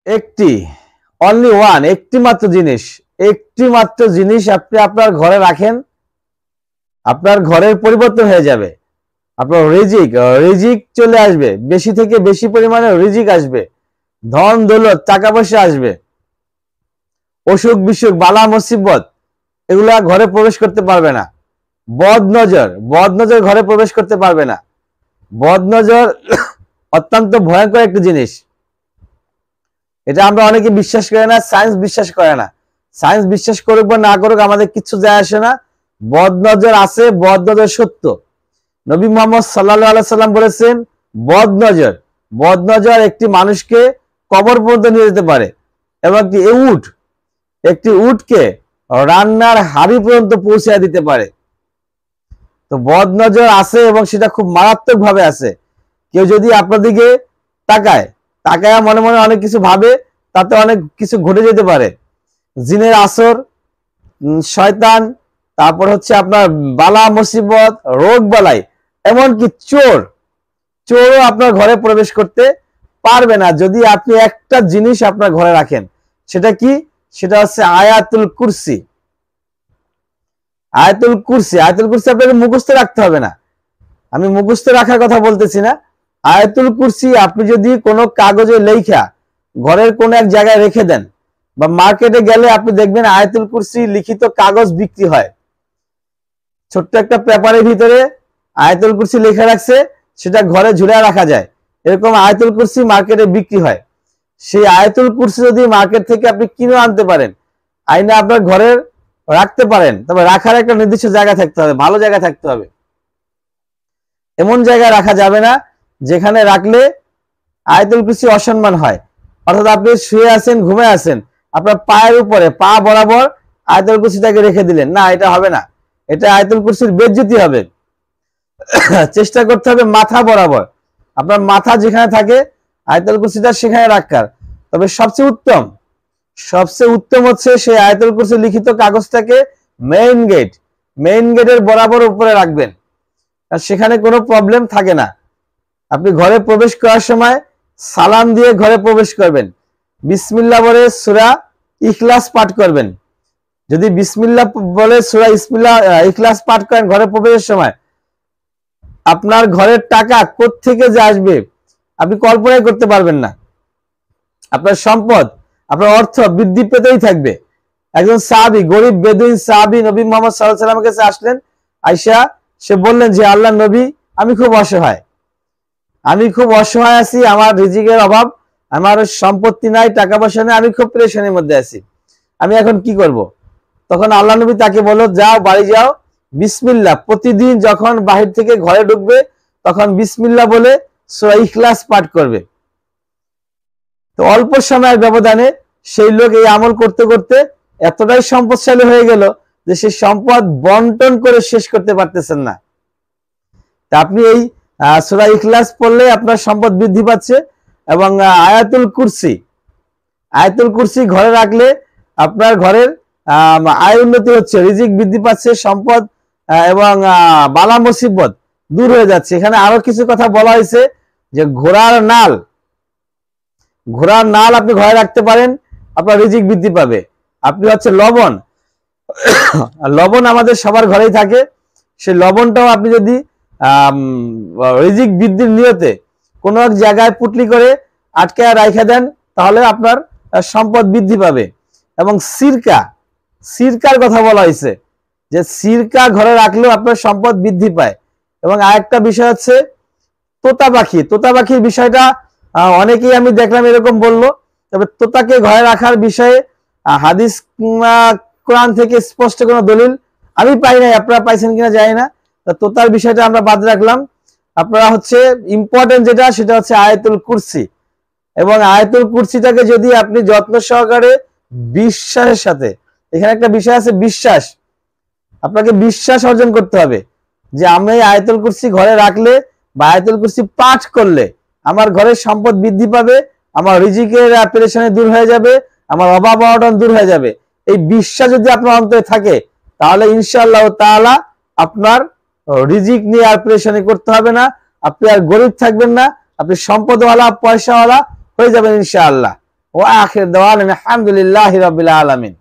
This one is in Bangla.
একটি অনলি ওয়ান, একটি মাত্র জিনিস আপনি আপনার ঘরে রাখেন, আপনার ঘরের পরিবর্তন হয়ে যাবে। আপনার রিজিক চলে আসবে, বেশি থেকে বেশি পরিমাণে রিজিক আসবে, ধন দৌলত টাকা পয়সা আসবে। অসুখ বিসুখ বালা মুসিবত এগুলা ঘরে প্রবেশ করতে পারবে না। বদ নজর ঘরে প্রবেশ করতে পারবে না। বদ নজর অত্যন্ত ভয়ঙ্কর একটি জিনিস। এটা আমরা অনেকে বিশ্বাস করে না, সায়েন্স বিশ্বাস করে না। সায়েন্স বিশ্বাস করুক বা না করুক আমাদের কিচ্ছু যায় আসে না। বদ নজর আছে, বদ নজর সত্য। নবী মুহাম্মদ সাল্লাল্লাহু আলাইহি সাল্লাম বলেছেন বদ নজর একটি মানুষকে কবর পর্যন্ত নিয়ে যেতে পারে, এবং একটি উটকে রান্নার হাড়ি পর্যন্ত পৌঁছে দিতে পারে। তো বদ নজর আছে এবং সেটা খুব মারাত্মক ভাবে আছে। কেউ যদি আপনার দিকে তাকায় মনে মনে অনেক কিছু ভাবে, তাতে অনেক কিছু ঘটে যেতে পারে। জিনের আসর, শয়তান, তারপর হচ্ছে আপনার বালা মুসিবত, রোগ বালাই, এমনকি চোরও আপনার ঘরে প্রবেশ করতে পারবে না যদি আপনি একটা জিনিস আপনার ঘরে রাখেন। সেটা কি? সেটা হচ্ছে আয়াতুল কুরসি। আয়াতুল কুরসি আপনাকে মুখস্থ রাখতে হবে না, আমি মুখস্থ রাখার কথা বলতেছি না। আয়াতুল কুরসি আপনি যদি কোনো কাগজে লেখা ঘরের কোন এক জায়গায় রেখে দেন, বা মার্কেটে গেলে আপনি দেখবেন আয়াতুল কুরসি লিখিত কাগজ বিক্রি হয়। ছোট্ট একটা পেপারের ভিতরে আয়াতুল কুরসি লেখা রাখছে, সেটা ঘরে ঝুলে রাখা যায়। এরকম আয়াতুল কুরসি মার্কেটে বিক্রি হয়। সেই আয়াতুল কুরসি যদি মার্কেট থেকে আপনি কিনে আনতে পারেন, আইনা আপনার ঘরের রাখতে পারেন, তবে রাখার একটা নির্দিষ্ট জায়গা থাকতে হবে, ভালো জায়গা থাকতে হবে। এমন জায়গায় রাখা যাবে না যেখানে রাখলে আয়াতুল কুরসি অসম্মান হয়। অর্থাৎ আপনি শুয়ে আছেন, ঘুমে আছেন, আপনার পায়ের উপরে পা বরাবর আয়াতুল কুরসিটাকে রেখে দিলেন, না, এটা হবে না। এটা আয়াতুল কুরসির বেইজ্জতি হবে। চেষ্টা করতে হবে মাথা বরাবর, আপনার মাথা যেখানে থাকে আয়াতুল কুরসিটা সেখানে রাখার। তবে সবচেয়ে উত্তম হচ্ছে সেই আয়াতুল কুরসি লিখিত কাগজটাকে মেইন গেটের বরাবর উপরে রাখবেন, আর সেখানে কোনো প্রবলেম থাকে না। আপনি ঘরে প্রবেশ করার সময় সালাম দিয়ে ঘরে প্রবেশ করবেন, বিসমিল্লাহ বলে সূরা ইখলাস পাঠ করবেন। যদি বিসমিল্লাহ বলে সূরা ইখলাস পাঠ করেন ঘরে প্রবেশের সময়, আপনার ঘরের টাকা কোত্থেকে যে আসবে আপনি কল্পনাই করতে পারবেন না। আপনার সম্পদ, আপনার অর্থ বৃদ্ধি পেতেই থাকবে। একজন সাহাবী, গরিব বেদুইন সাহাবী নবী মুহাম্মদ সাল্লাল্লাহু আলাইহি ওয়াসাল্লামের কাছে আসলেন। আয়েশা, সে বললেন যে আল্লাহর নবী, আমি খুব অসহায় আছি, আমার রিজিকের অভাব, আমার সম্পত্তি নাই, টাকা পয়সা নেই, আমি খুব পেরেশানির মধ্যে আছি, আমি এখন কি করব? তখন আল্লাহ নবী তাকে বলল, যাও, বাড়ি যাও, বিসমিল্লাহ, প্রতিদিন যখন বাহির থেকে ঘরে ঢুকবে তখন বিসমিল্লাহ বলে সূরা ইখলাস পাঠ করবে। তো অল্প সময়ের ব্যবধানে সেই লোক এই আমল করতে করতে এতটাই সম্পদশালী হয়ে গেল যে সে সম্পদ বন্টন করে শেষ করতে পারতেছেন না। তা আপনি এই সূরা ইখলাস পড়লে আপনার সম্পদ বৃদ্ধি পাচ্ছে, এবং আয়াতুল কুরসি ঘরে রাখলে আপনার ঘরের আয় উন্নতি হচ্ছে, রিজিক বৃদ্ধি পাচ্ছে, সম্পদ এবং বালা মুসিবত দূর হয়ে যাচ্ছে। এখানে আরো কিছু কথা বলা হয়েছে যে ঘোড়ার নাল আপনি ঘরে রাখতে পারেন, আপনার রিজিক বৃদ্ধি পাবে। আপনি হচ্ছে লবণ আমাদের সবার ঘরেই থাকে, সেই লবণটাও আপনি যদি রিজিক বৃদ্ধির নিয়তে কোনো এক জায়গায় পুটলি করে আটকে রাখা দেন, তাহলে আপনার সম্পদ বৃদ্ধি পাবে। এবং সিরকার কথা বলা হয়েছে যে সিরকা ঘরে রাখলেও আপনার সম্পদ বৃদ্ধি পায়। এবং আরেকটা বিষয় হচ্ছে তোতা পাখির বিষয়টা অনেকেই আমি দেখলাম এরকম বললো, তবে তোতাকে ঘরে রাখার বিষয়ে হাদিস কোরআন থেকে স্পষ্ট কোনো দলিল আমি পাই নাই, আপনারা পাইছেন কিনা জানি না। তোতার বিষয়টা আমরা বাদ রাখলাম। আপনারা হচ্ছে ইম্পর্টেন্ট সেটা হচ্ছে আয়াতুল কুরসি। এবং আয়াতুল কুরসিটাকে যদি আপনি যত্ন সহকারে বিশ্বাসের সাথে, এখানে একটা বিষয় আছে বিশ্বাস, আপনাকে বিশ্বাস অর্জন করতে হবে যে আমি আয়াতুল কুরসি ঘরে রাখলে বা আয়াতুল কুরসি পাঠ করলে আমার ঘরের সম্পদ বৃদ্ধি পাবে, আমার রিজিকের পেরেশানি দূর হয়ে যাবে, আমার অভাব অনটন দূর হয়ে যাবে। এই বিশ্বাস যদি আপনার অন্তরে থাকে তাহলে ইনশাআল্লাহ তাআলা আপনার রিজিক নিয়ে আর পেরেশানি করতে হবে না, আপনি আর গরিব থাকবেন না, আপনি সম্পদওয়ালা পয়সাওয়ালা হয়ে যাবেন ইনশাআল্লাহ। ওয়া আখির দাওয়ানা আলহামদুলিল্লাহি রাব্বিল আলামিন।